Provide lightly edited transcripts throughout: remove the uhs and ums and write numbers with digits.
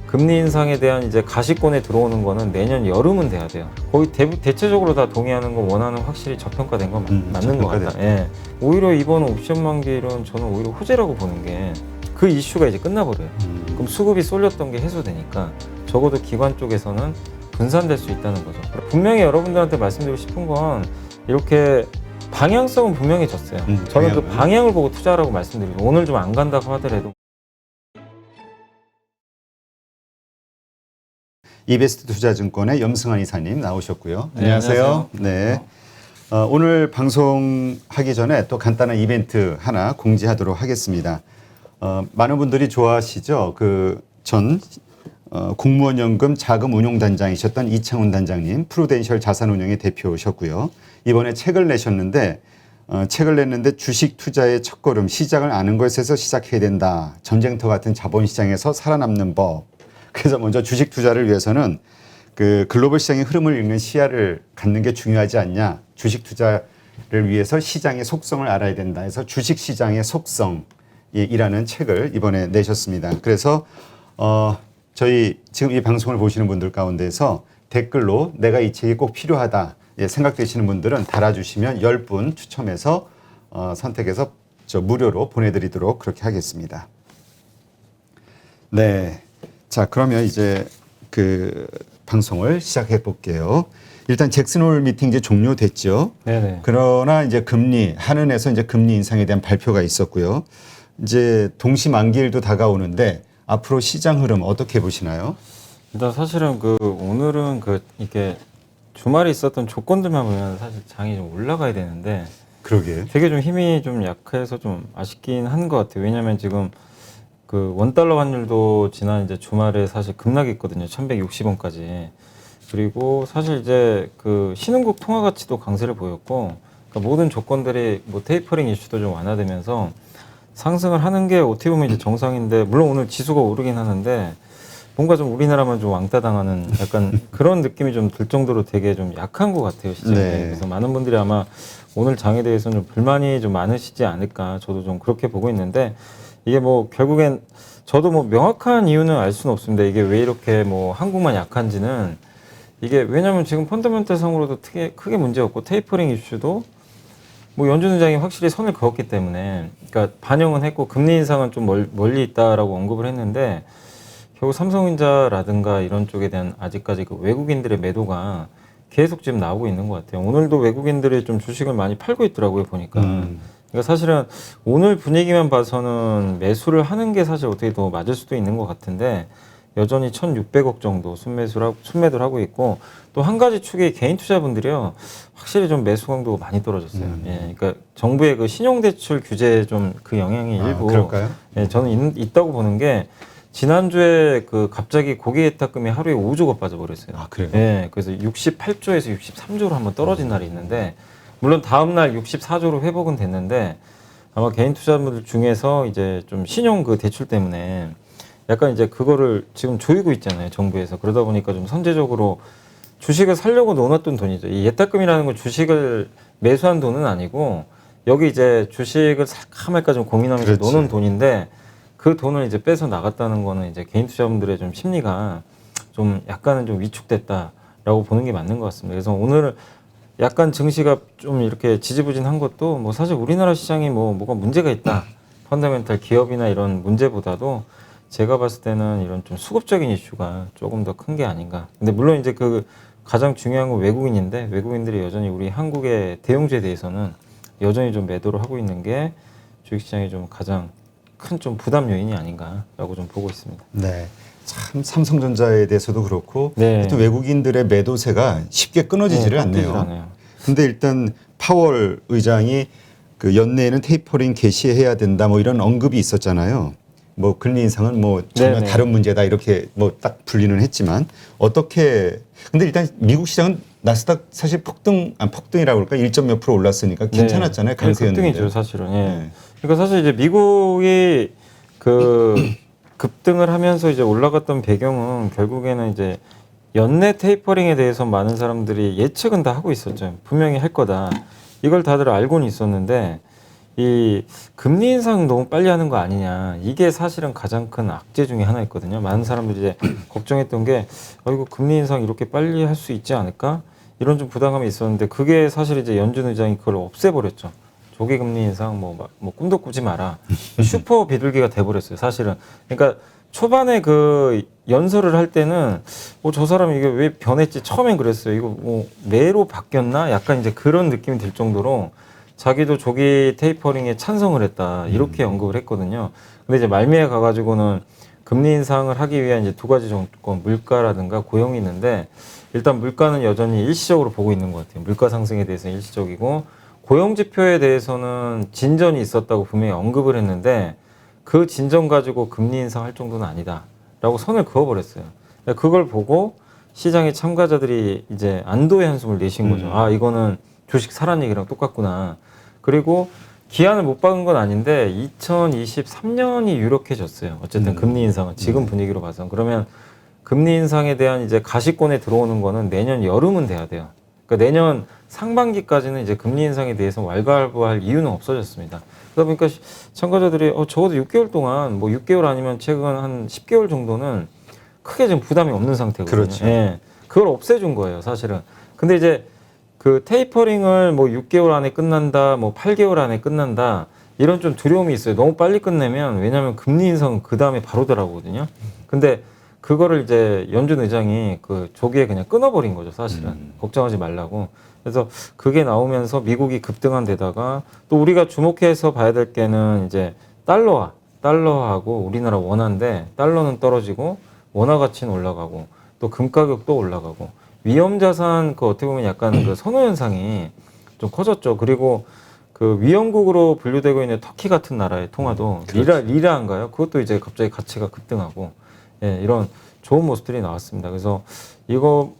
금리 인상에 대한 이제 가시권에 들어오는 거는 내년 여름은 돼야 돼요. 거의 대체적으로 다 동의하는 거 원하는 확실히 저평가된 건 맞는 것 같다. 예. 오히려 이번 옵션 만기일은 저는 오히려 호재라고 보는 게 그 이슈가 이제 끝나버려요. 그럼 수급이 쏠렸던 게 해소되니까 적어도 기관 쪽에서는 분산될 수 있다는 거죠. 분명히 여러분들한테 말씀드리고 싶은 건 이렇게 방향성은 분명해졌어요. 저는 그 방향을 보고 투자하라고 말씀드리죠. 오늘 좀 안 간다고 하더라도 이베스트 투자증권의 염승환 이사님 나오셨고요. 네, 안녕하세요. 네. 오늘 방송하기 전에 또 간단한 이벤트 하나 공지하도록 하겠습니다. 많은 분들이 좋아하시죠? 전 공무원연금 자금운용단장이셨던 이창훈 단장님, 프루덴셜 자산운용의 대표셨고요. 이번에 책을 내셨는데 책을 냈는데 주식 투자의 첫걸음, 시작을 아는 것에서 시작해야 된다. 전쟁터 같은 자본시장에서 살아남는 법. 그래서 먼저 주식 투자를 위해서는 그 글로벌 시장의 흐름을 읽는 시야를 갖는 게 중요하지 않냐. 주식 투자를 위해서 시장의 속성을 알아야 된다 해서 주식 시장의 속성이라는 책을 이번에 내셨습니다. 그래서 저희 지금 이 방송을 보시는 분들 가운데서 댓글로 내가 이 책이 꼭 필요하다 생각되시는 분들은 달아주시면 10분 추첨해서 선택해서 무료로 보내드리도록 그렇게 하겠습니다. 네. 자, 그러면 이제 방송을 시작해 볼게요. 일단 잭슨홀 미팅 이제 종료됐죠. 네네. 그러나 이제 한은에서 이제 금리 인상에 대한 발표가 있었고요. 이제 동시 만기일도 다가오는데 앞으로 시장 흐름 어떻게 보시나요? 일단 사실은 오늘은 이렇게 주말에 있었던 조건들만 보면 사실 장이 좀 올라가야 되는데 그러게. 되게 좀 힘이 좀 약해서 좀 아쉽긴 한 것 같아요. 왜냐면 지금 원달러 환율도 지난 이제 주말에 사실 급락했거든요. 1160원까지. 그리고 사실 이제 신흥국 통화 가치도 강세를 보였고, 그러니까 모든 조건들이 테이퍼링 이슈도 좀 완화되면서 상승을 하는 게 어떻게 보면 이제 정상인데, 물론 오늘 지수가 오르긴 하는데 뭔가 좀 우리나라만 좀 왕따 당하는 약간 그런 느낌이 좀 들 정도로 되게 좀 약한 것 같아요, 시장에. 네. 그래서 많은 분들이 아마 오늘 장에 대해서는 좀 불만이 좀 많으시지 않을까, 저도 좀 그렇게 보고 있는데, 이게 결국엔 저도 명확한 이유는 알 수는 없습니다. 이게 왜 이렇게 한국만 약한지는, 이게 왜냐면 지금 펀더멘털 상으로도 크게 문제 없고 테이퍼링 이슈도 연준 의장이 확실히 선을 그었기 때문에, 그러니까 반영은 했고 금리 인상은 좀 멀리 있다라고 언급을 했는데, 결국 삼성전자라든가 이런 쪽에 대한 아직까지 외국인들의 매도가 계속 지금 나오고 있는 것 같아요. 오늘도 외국인들이 좀 주식을 많이 팔고 있더라고요, 보니까. 그러니까 사실은 오늘 분위기만 봐서는 매수를 하는 게 사실 어떻게 더 맞을 수도 있는 것 같은데, 여전히 1,600억 정도 순매도를 하고 있고, 또 한 가지 축이 개인 투자분들이요, 확실히 좀 매수 강도가 많이 떨어졌어요. 예, 그러니까 정부의 신용대출 규제에 좀 영향이 일부. 그럴까요? 예, 저는 있다고 보는 게, 지난주에 갑자기 고객예탁금이 하루에 5조가 빠져버렸어요. 아, 그래요? 예, 그래서 68조에서 63조로 한번 떨어진 날이 있는데, 물론 다음날 64조로 회복은 됐는데, 아마 개인 투자자분들 중에서 이제 좀 신용 대출 때문에 약간 이제 그거를 지금 조이고 있잖아요, 정부에서. 그러다 보니까 좀 선제적으로 주식을 사려고 넣어놨던 돈이죠. 이 예탁금이라는 건 주식을 매수한 돈은 아니고, 여기 이제 주식을 살까 말까 좀 고민하면서 그렇지. 넣는 돈인데, 그 돈을 이제 빼서 나갔다는 거는 이제 개인 투자분들의 좀 심리가 좀 약간은 좀 위축됐다라고 보는 게 맞는 것 같습니다. 그래서 오늘 약간 증시가 좀 이렇게 지지부진한 것도 사실 우리나라 시장이 뭐가 문제가 있다. 펀더멘털 기업이나 이런 문제보다도 제가 봤을 때는 이런 좀 수급적인 이슈가 조금 더 큰 게 아닌가. 근데 물론 이제 가장 중요한 건 외국인인데, 외국인들이 여전히 우리 한국의 대형주에 대해서는 여전히 좀 매도를 하고 있는 게 주식시장이 좀 가장 큰 좀 부담 요인이 아닌가라고 좀 보고 있습니다. 네. 참 삼성전자에 대해서도 그렇고 네. 또 외국인들의 매도세가 쉽게 끊어지지를 않네요. 근데 일단 파월 의장이 연내에는 테이퍼링 개시해야 된다 이런 언급이 있었잖아요. 금리 인상은 전혀 네네. 다른 문제다 이렇게 딱 분리는 했지만 근데 일단 미국 시장은 나스닥 사실 폭등이라고 그럴까 1점 몇 프로 올랐으니까 괜찮았잖아요. 강세였는데. 급등이죠, 사실은. 예. 네. 그러니까 사실 이제 미국이 급등을 하면서 이제 올라갔던 배경은 결국에는 이제 연내 테이퍼링에 대해서 많은 사람들이 예측은 다 하고 있었죠. 분명히 할 거다. 이걸 다들 알고는 있었는데, 이 금리 인상 너무 빨리 하는 거 아니냐. 이게 사실은 가장 큰 악재 중에 하나였거든요. 많은 사람들이 이제 걱정했던 게 이거 금리 인상 이렇게 빨리 할 수 있지 않을까? 이런 좀 부담감이 있었는데 그게 사실 이제 연준 의장이 그걸 없애버렸죠. 조기 금리 인상 뭐 꿈도 꾸지 마라. 슈퍼 비둘기가 돼버렸어요. 사실은. 그러니까 초반에 그 연설을 할 때는 저 사람이 이게 왜 변했지? 처음엔 그랬어요. 이거 뭐 매로 바뀌었나? 약간 이제 그런 느낌이 들 정도로 자기도 조기 테이퍼링에 찬성을 했다. 이렇게 언급을 했거든요. 근데 이제 말미에 가가지고는 금리 인상을 하기 위한 이제 두 가지 조건, 물가라든가 고용이 있는데 일단 물가는 여전히 일시적으로 보고 있는 것 같아요. 물가 상승에 대해서는 일시적이고 고용 지표에 대해서는 진전이 있었다고 분명히 언급을 했는데 그 진전 가지고 금리 인상할 정도는 아니다라고 선을 그어버렸어요. 그걸 보고 시장의 참가자들이 이제 안도의 한숨을 내신 거죠. 아, 이거는 주식 사란 얘기랑 똑같구나. 그리고 기한을 못 박은 건 아닌데 2023년이 유력해졌어요. 어쨌든 금리 인상은 지금 분위기로 봐서. 그러면 금리 인상에 대한 이제 가시권에 들어오는 거는 내년 여름은 돼야 돼요. 그러니까 내년 상반기까지는 이제 금리 인상에 대해서 왈가왈부할 이유는 없어졌습니다. 그러다 보니까 참가자들이 적어도 6개월 동안 뭐 6개월 아니면 최근 한 10개월 정도는 크게 좀 부담이 없는 상태거든요. 그렇죠. 예. 그걸 없애준 거예요, 사실은. 근데 이제 그 테이퍼링을 뭐 6개월 안에 끝난다, 뭐 8개월 안에 끝난다, 이런 좀 두려움이 있어요. 너무 빨리 끝내면, 왜냐면 금리 인상은 그 다음에 바로 들어가거든요. 근데 그거를 이제 연준 의장이 그 조기에 그냥 끊어버린 거죠, 사실은. 걱정하지 말라고. 그래서 그게 나오면서 미국이 급등한 데다가 또 우리가 주목해서 봐야 될 게는 이제 달러하고 우리나라 원화인데 달러는 떨어지고 원화 가치는 올라가고 또 금 가격도 올라가고 위험자산 그 어떻게 보면 약간 그 선호 현상이 좀 커졌죠. 그리고 그 위험국으로 분류되고 있는 터키 같은 나라의 통화도 리라인가요? 그것도 이제 갑자기 가치가 급등하고 예, 이런 좋은 모습들이 나왔습니다. 그래서 이거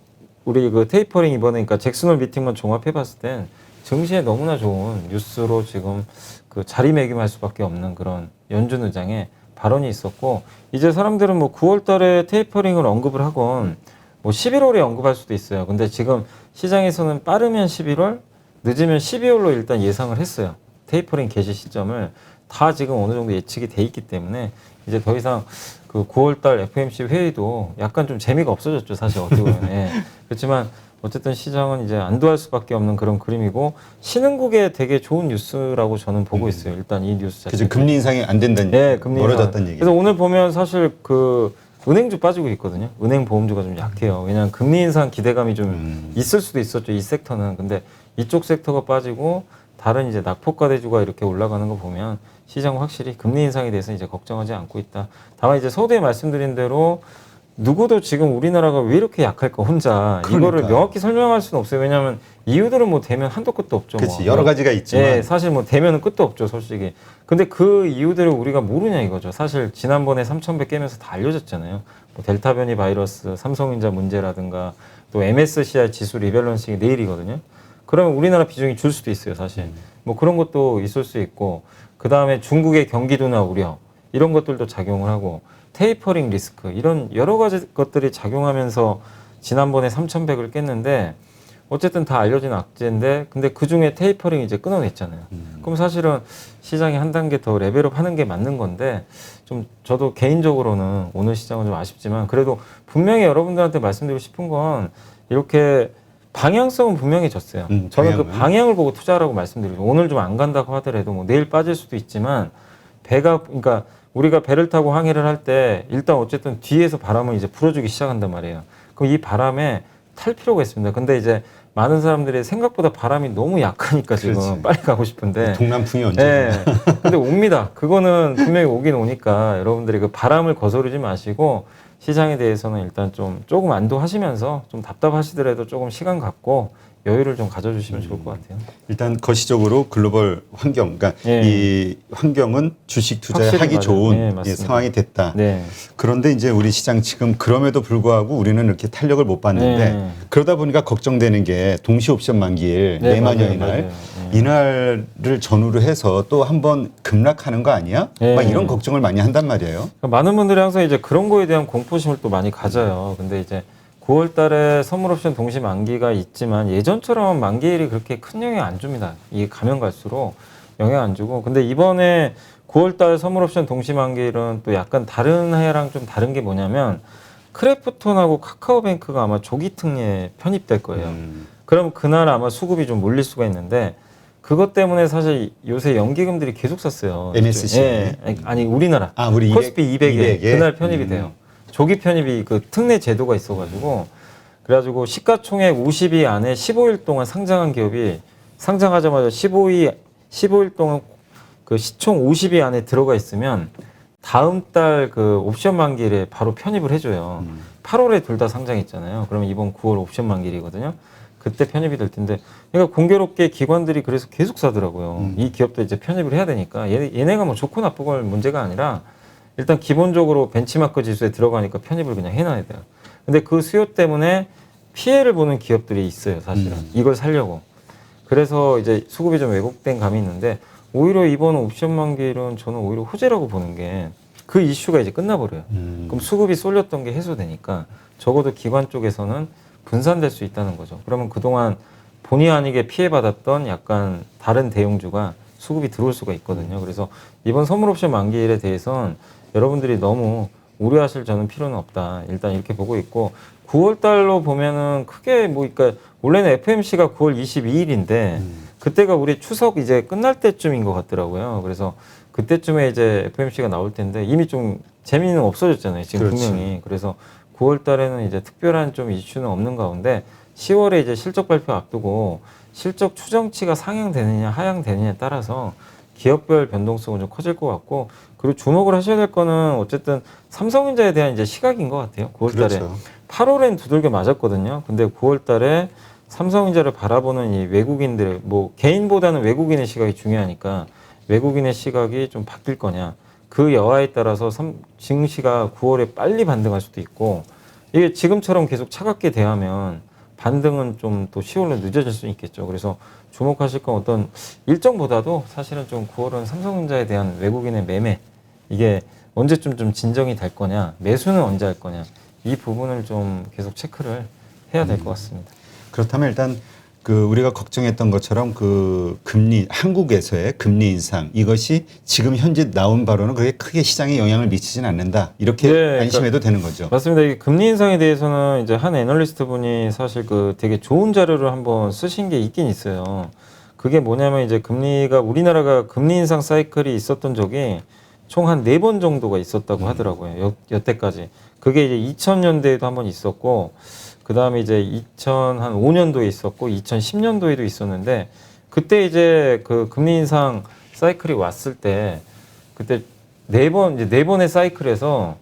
우리 그 테이퍼링 이번에 그러니까 잭슨홀 미팅만 종합해봤을 땐 증시에 너무나 좋은 뉴스로 지금 그 자리매김할 수밖에 없는 그런 연준 의장의 발언이 있었고 이제 사람들은 뭐 9월달에 테이퍼링을 언급을 하건 뭐 11월에 언급할 수도 있어요. 근데 지금 시장에서는 빠르면 11월, 늦으면 12월로 일단 예상을 했어요. 테이퍼링 개시 시점을 다 지금 어느 정도 예측이 돼 있기 때문에 이제 더 이상 그 9월달 FOMC 회의도 약간 좀 재미가 없어졌죠, 사실 어떻게 보면. 예. 그렇지만 어쨌든 시장은 이제 안도할 수밖에 없는 그런 그림이고 신흥국에 되게 좋은 뉴스라고 저는 보고 있어요. 일단 이 뉴스 자체. 그죠. 금리 인상이 안 된다는 네, 금리 멀어졌다는 얘기. 그래서 오늘 보면 사실 그 은행주 빠지고 있거든요. 은행 보험주가 좀 약해요. 왜냐하면 금리 인상 기대감이 좀 있을 수도 있었죠. 이 섹터는. 근데 이쪽 섹터가 빠지고 다른 이제 낙폭과대주가 이렇게 올라가는 거 보면 시장은 확실히 금리 인상에 대해서 이제 걱정하지 않고 있다. 다만 이제 서두에 말씀드린 대로 누구도 지금 우리나라가 왜 이렇게 약할까 혼자 이거를 명확히 설명할 수는 없어요. 왜냐하면 이유들은 뭐 대면 한도 끝도 없죠. 그렇지. 뭐. 여러 가지가 있지만. 예, 사실 뭐 대면은 끝도 없죠, 솔직히. 근데 그 이유들을 우리가 모르냐 이거죠. 사실 지난번에 3,100 깨면서 다 알려졌잖아요. 뭐 델타 변이 바이러스, 삼성전자 문제라든가 또 MSCI 지수 리밸런싱이 내일이거든요. 그러면 우리나라 비중이 줄 수도 있어요, 사실. 뭐 그런 것도 있을 수 있고 그 다음에 중국의 경기 둔화 우려 이런 것들도 작용을 하고 테이퍼링 리스크 이런 여러 가지 것들이 작용하면서 지난번에 3,100을 깼는데 어쨌든 다 알려진 악재인데 근데 그중에 테이퍼링 이제 끊어냈잖아요. 그럼 사실은 시장이 한 단계 더 레벨업 하는 게 맞는 건데 좀 저도 개인적으로는 오늘 시장은 좀 아쉽지만 그래도 분명히 여러분들한테 말씀드리고 싶은 건 이렇게 방향성은 분명히 졌어요. 저는 그 방향을 보고 투자하라고 말씀드리고 오늘 좀 안 간다고 하더라도 뭐 내일 빠질 수도 있지만 배가 그러니까 우리가 배를 타고 항해를 할 때 일단 어쨌든 뒤에서 바람을 이제 불어주기 시작한단 말이에요. 그럼 이 바람에 탈 필요가 있습니다. 근데 이제 많은 사람들이 생각보다 바람이 너무 약하니까 지금 그렇지. 빨리 가고 싶은데 동남풍이 언제? 네. 근데 옵니다. 그거는 분명히 오긴 오니까 여러분들이 그 바람을 거스르지 마시고 시장에 대해서는 일단 좀 조금 안도하시면서 좀 답답하시더라도 조금 시간 갖고 여유를 좀 가져주시면 좋을 것 같아요. 일단 거시적으로 글로벌 환경, 그러니까 예. 이 환경은 주식 투자하기 확실히 좋은 맞아요. 네, 예, 맞습니다. 상황이 됐다. 네. 그런데 이제 우리 시장 지금 그럼에도 불구하고 우리는 이렇게 탄력을 못 봤는데 네. 그러다 보니까 걱정되는 게 동시 옵션 만기일 네, 내만여 맞아요, 이날 맞아요. 네. 이날을 전후로 해서 또 한번 급락하는 거 아니야? 네. 막 이런 걱정을 많이 한단 말이에요. 그러니까 많은 분들이 항상 이제 그런 거에 대한 공포심을 또 많이 가져요. 근데 이제 9월 달에 선물 옵션 동시 만기가 있지만 예전처럼 만기일이 그렇게 큰 영향 안 줍니다. 이게 가면 갈수록 영향 안 주고. 근데 이번에 9월달 선물옵션 동시만기일은 또 약간 다른 해랑 좀 다른 게 뭐냐면 크래프톤하고 카카오뱅크가 아마 조기 특례에 편입될 거예요. 그럼 그날 아마 수급이 좀 몰릴 수가 있는데 그것 때문에 사실 요새 연기금들이 계속 샀어요. MSCI. 예, 아니 우리나라 우리 코스피 200에 200에? 그날 편입이 돼요. 조기 편입이 그 특례 제도가 있어가지고 그래가지고 시가총액 50위 안에 15일 동안 상장한 기업이 상장하자마자 15일 동안 그 시총 50위 안에 들어가 있으면 다음 달 그 옵션 만기일에 바로 편입을 해줘요. 8월에 둘 다 상장했잖아요. 그러면 이번 9월 옵션 만기일이거든요. 그때 편입이 될 텐데, 그러니까 공교롭게 기관들이 그래서 계속 사더라고요. 이 기업도 이제 편입을 해야 되니까 얘네가 뭐 좋고 나쁘고 문제가 아니라 일단 기본적으로 벤치마크 지수에 들어가니까 편입을 그냥 해놔야 돼요. 근데 그 수요 때문에 피해를 보는 기업들이 있어요, 사실은. 이걸 살려고. 그래서 이제 수급이 좀 왜곡된 감이 있는데 오히려 이번 옵션 만기일은 저는 오히려 호재라고 보는 게 그 이슈가 이제 끝나버려요. 그럼 수급이 쏠렸던 게 해소되니까 적어도 기관 쪽에서는 분산될 수 있다는 거죠. 그러면 그동안 본의 아니게 피해받았던 약간 다른 대형주가 수급이 들어올 수가 있거든요. 그래서 이번 선물옵션 만기일에 대해서는 여러분들이 너무 우려하실 저는 필요는 없다. 일단 이렇게 보고 있고 9월 달로 보면은 크게 뭐 그러니까 원래는 FMC가 9월 22일인데 그때가 우리 추석 이제 끝날 때쯤인 것 같더라고요. 그래서 그때쯤에 이제 FMC가 나올 텐데 이미 좀 재미는 없어졌잖아요. 지금 그렇죠. 분명히. 그래서 9월 달에는 이제 특별한 좀 이슈는 없는 가운데 10월에 이제 실적 발표 앞두고 실적 추정치가 상향되느냐 하향되느냐에 따라서 기업별 변동성은 좀 커질 것 같고 그리고 주목을 하셔야 될 거는 어쨌든 삼성전자에 대한 이제 시각인 것 같아요. 9월 달에. 그렇죠. 8월엔 두들겨 맞았거든요. 근데 9월 달에 삼성전자를 바라보는 이 외국인들, 뭐 개인보다는 외국인의 시각이 중요하니까 외국인의 시각이 좀 바뀔 거냐. 그 여하에 따라서 증시가 9월에 빨리 반등할 수도 있고 이게 지금처럼 계속 차갑게 대하면 반등은 좀 또 10월로 늦어질 수 있겠죠. 그래서 주목하실 건 어떤 일정보다도 사실은 좀 9월은 삼성전자에 대한 외국인의 매매 이게 언제쯤 좀 진정이 될 거냐, 매수는 언제 할 거냐 이 부분을 좀 계속 체크를 해야 될 것 같습니다. 그렇다면 일단 그 우리가 걱정했던 것처럼 그 금리 한국에서의 금리 인상 이것이 지금 현재 나온 바로는 그렇게 크게 시장에 영향을 미치지는 않는다 이렇게 네, 안심해도 되는 거죠. 맞습니다. 이 금리 인상에 대해서는 이제 한 애널리스트 분이 사실 그 되게 좋은 자료를 한번 쓰신 게 있긴 있어요. 그게 뭐냐면 이제 금리가 우리나라가 금리 인상 사이클이 있었던 적이 총 한 4번 정도가 있었다고 하더라고요. 여태까지. 그게 이제 2000년대에도 한번 있었고 그 다음에 이제 2005년도에 있었고 2010년도에도 있었는데 그때 이제 그 금리 인상 사이클이 왔을 때 그때 네 번의 사이클에서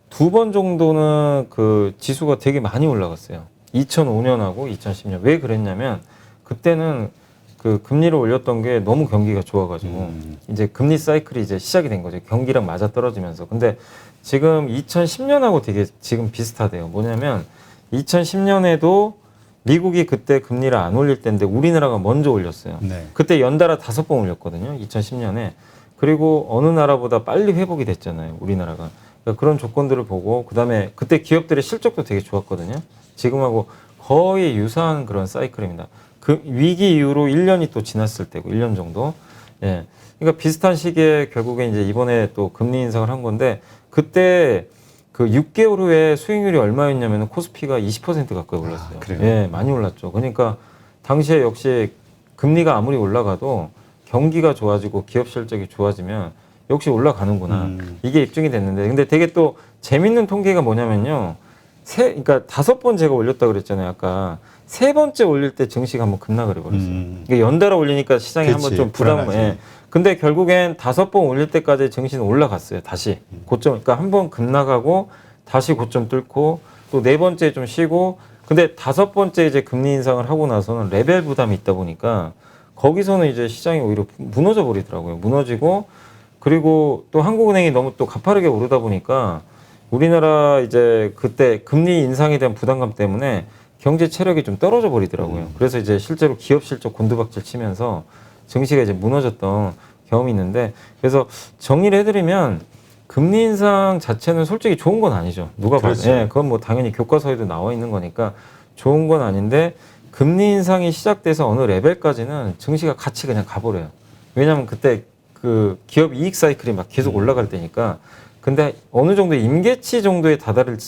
2번 정도는 그 지수가 되게 많이 올라갔어요. 2005년하고 2010년. 왜 그랬냐면 그때는 그 금리를 올렸던 게 너무 경기가 좋아가지고 이제 금리 사이클이 이제 시작이 된 거죠. 경기랑 맞아 떨어지면서. 근데 지금 2010년하고 되게 지금 비슷하대요. 뭐냐면 2010년에도 미국이 그때 금리를 안 올릴 때인데 우리나라가 먼저 올렸어요. 네. 그때 연달아 5번 올렸거든요. 2010년에. 그리고 어느 나라보다 빨리 회복이 됐잖아요. 우리나라가. 그러니까 그런 조건들을 보고 그다음에 그때 기업들의 실적도 되게 좋았거든요. 지금하고 거의 유사한 그런 사이클입니다. 그 위기 이후로 1년이 또 지났을 때고 1년 정도. 예. 그러니까 비슷한 시기에 결국에 이제 이번에 또 금리 인상을 한 건데 그때 그 6개월 후에 수익률이 얼마였냐면 코스피가 20% 가까이 올랐어요. 그래요? 예, 많이 올랐죠. 그러니까 당시에 역시 금리가 아무리 올라가도 경기가 좋아지고 기업 실적이 좋아지면 역시 올라가는구나. 이게 입증이 됐는데 근데 되게 또 재밌는 통계가 뭐냐면요. 그러니까 5번 제가 올렸다 그랬잖아요. 아까 3번째 올릴 때 증시가 한번 급락을 해버렸어요. 그러니까 연달아 올리니까 시장이 그치, 한번 좀 부담을. 불안하지. 예. 근데 결국엔 5번 올릴 때까지 증시는 올라갔어요. 다시 고점. 그러니까 한번 급락하고 다시 고점 뚫고 또 4번째 좀 쉬고. 근데 5번째 이제 금리 인상을 하고 나서는 레벨 부담이 있다 보니까 거기서는 이제 시장이 오히려 무너져 버리더라고요. 무너지고 그리고 또 한국은행이 너무 또 가파르게 오르다 보니까 우리나라 이제 그때 금리 인상에 대한 부담감 때문에 경제 체력이 좀 떨어져 버리더라고요. 그래서 이제 실제로 기업 실적 곤두박질 치면서 증시가 이제 무너졌던 경험이 있는데 그래서 정리를 해드리면 금리 인상 자체는 솔직히 좋은 건 아니죠. 누가 봐도. 그렇죠. 예, 그건 뭐 당연히 교과서에도 나와 있는 거니까 좋은 건 아닌데 금리 인상이 시작돼서 어느 레벨까지는 증시가 같이 그냥 가버려요. 왜냐하면 그때 그 기업 이익 사이클이 막 계속 올라갈 때니까. 근데 어느 정도 임계치 정도에 다다를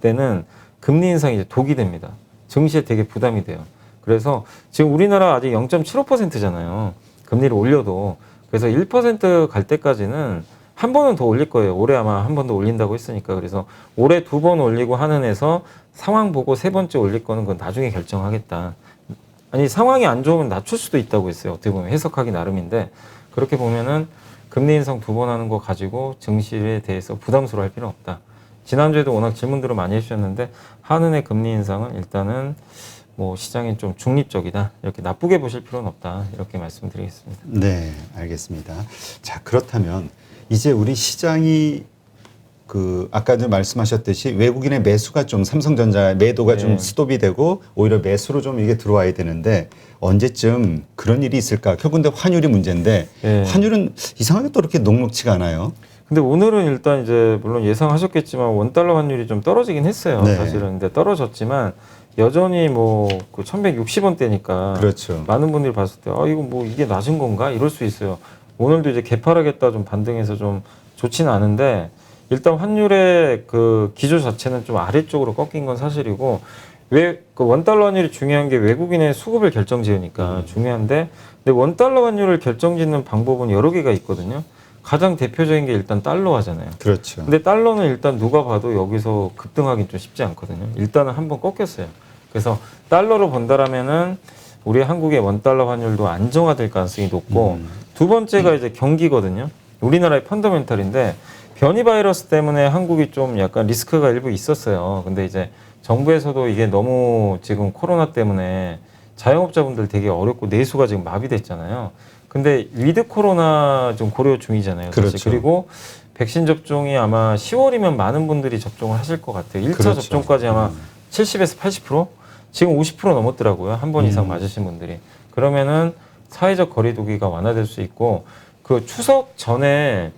때는 금리 인상이 이제 독이 됩니다. 증시에 되게 부담이 돼요. 그래서 지금 우리나라 아직 0.75%잖아요. 금리를 올려도. 그래서 1%갈 때까지는 한 번은 더 올릴 거예요. 올해 아마 한 번 더 올린다고 했으니까. 그래서 올해 2번 올리고 하는 에서 상황 보고 3번째 올릴 거는 그건 나중에 결정하겠다. 아니 상황이 안 좋으면 낮출 수도 있다고 했어요. 어떻게 보면 해석하기 나름인데 그렇게 보면은 금리 인상 2번 하는 거 가지고 증시에 대해서 부담스러워할 필요는 없다. 지난주에도 워낙 질문들을 많이 해주셨는데 한은의 금리 인상은 일단은 뭐 시장이 좀 중립적이다. 이렇게 나쁘게 보실 필요는 없다. 이렇게 말씀드리겠습니다. 네, 알겠습니다. 자, 그렇다면 이제 우리 시장이 그 아까도 말씀하셨듯이 외국인의 매수가 좀 삼성전자 매도가 좀 스톱이 되고 오히려 매수로 좀 이게 들어와야 되는데 언제쯤 그런 일이 있을까? 결국 근데 환율이 문제인데 환율은 이상하게 또 이렇게 녹록치가 않아요. 근데 오늘은 일단 이제 물론 예상하셨겠지만 원달러 환율이 좀 떨어지긴 했어요. 네. 사실은 근데 떨어졌지만 여전히 뭐그 1160원대니까 그렇죠. 많은 분들이 봤을 때 이거 뭐 이게 낮은 건가 이럴 수 있어요. 오늘도 이제 개파라겠다 좀 반등해서 좀 좋지는 않은데 일단 환율의 그 기조 자체는 좀 아래쪽으로 꺾인 건 사실이고 왜 그 원달러 환율이 중요한 게 외국인의 수급을 결정지으니까 중요한데 근데 원달러 환율을 결정짓는 방법은 여러 개가 있거든요. 가장 대표적인 게 일단 달러화잖아요. 그렇죠. 근데 달러는 일단 누가 봐도 여기서 급등하기는 좀 쉽지 않거든요. 일단은 한번 꺾였어요. 그래서 달러로 본다라면은 우리 한국의 원달러 환율도 안정화될 가능성이 높고 두 번째가 이제 경기거든요. 우리나라의 펀더멘탈인데 변이 바이러스 때문에 한국이 좀 약간 리스크가 일부 있었어요. 근데 이제 정부에서도 이게 너무 지금 코로나 때문에 자영업자분들 되게 어렵고 내수가 지금 마비됐잖아요. 근데 위드 코로나 좀 고려 중이잖아요. 사실. 그렇죠. 그리고 백신 접종이 아마 10월이면 많은 분들이 접종을 하실 것 같아요. 1차 그렇죠. 접종까지 아마 70에서 80%? 지금 50% 넘었더라고요. 한 번 이상 맞으신 분들이. 그러면은 사회적 거리두기가 완화될 수 있고 그 추석 전에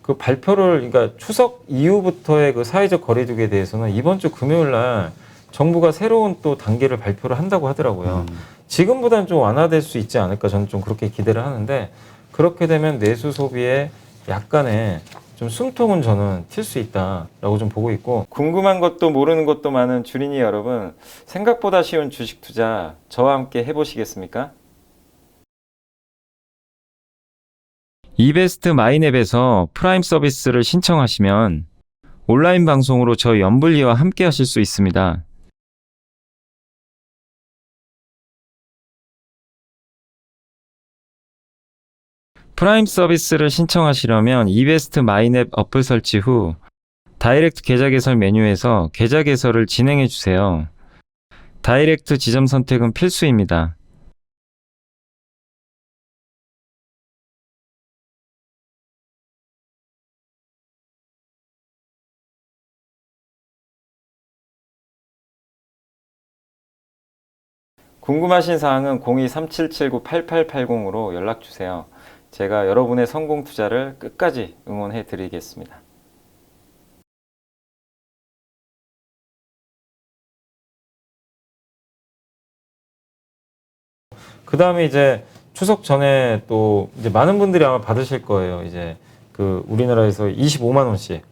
그 발표를 그러니까 추석 이후부터의 그 사회적 거리두기에 대해서는 이번 주 금요일 날 정부가 새로운 또 단계를 발표를 한다고 하더라고요. 지금보다는 좀 완화될 수 있지 않을까 저는 좀 그렇게 기대를 하는데 그렇게 되면 내수 소비에 약간의 좀 숨통은 저는 튈 수 있다라고 좀 보고 있고 궁금한 것도 모르는 것도 많은 주린이 여러분 생각보다 쉬운 주식 투자 저와 함께 해보시겠습니까? 이베스트 마이넷에서 프라임 서비스를 신청하시면 온라인 방송으로 저희 연불리와 함께 하실 수 있습니다. 프라임 서비스를 신청하시려면 이베스트 마이넷 어플 설치 후 다이렉트 계좌 개설 메뉴에서 계좌 개설을 진행해 주세요. 다이렉트 지점 선택은 필수입니다. 궁금하신 사항은 02-3779-8880으로 연락 주세요. 제가 여러분의 성공 투자를 끝까지 응원해 드리겠습니다. 그 다음에 이제 추석 전에 또 이제 많은 분들이 아마 받으실 거예요. 이제 그 우리나라에서 25만 원씩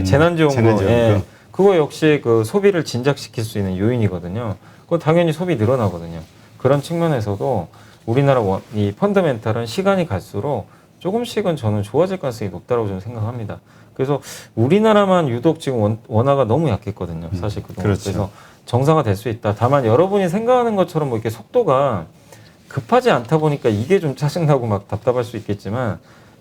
재난지원금. 예, 그거 역시 그 소비를 진작시킬 수 있는 요인이거든요. 그건 당연히 소비 늘어나거든요. 그런 측면에서도 우리나라 이 펀더멘탈은 시간이 갈수록 조금씩은 저는 좋아질 가능성이 높다고 저는 생각합니다. 그래서 우리나라만 유독 지금 원화가 너무 약했거든요. 사실 그동안. 그렇죠. 그래서 정상화될 수 있다. 다만 여러분이 생각하는 것처럼 뭐 이렇게 속도가 급하지 않다 보니까 이게 좀 짜증나고 막 답답할 수 있겠지만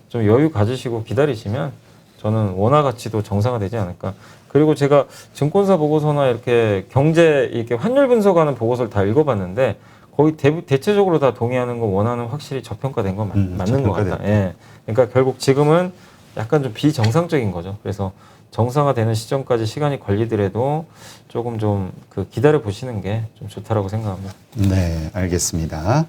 좀 여유 가지시고 기다리시면 저는 원화 가치도 정상화되지 않을까. 그리고 제가 증권사 보고서나 이렇게 경제 이렇게 환율 분석하는 보고서를 다 읽어봤는데 거의 대체적으로 다 동의하는 건 원화는 확실히 저평가된 건 맞는 것 같다. 예. 그러니까 결국 지금은 약간 좀 비정상적인 거죠. 그래서 정상화되는 시점까지 시간이 걸리더라도 조금 좀 그 기다려 보시는 게 좀 좋다라고 생각합니다. 네, 알겠습니다.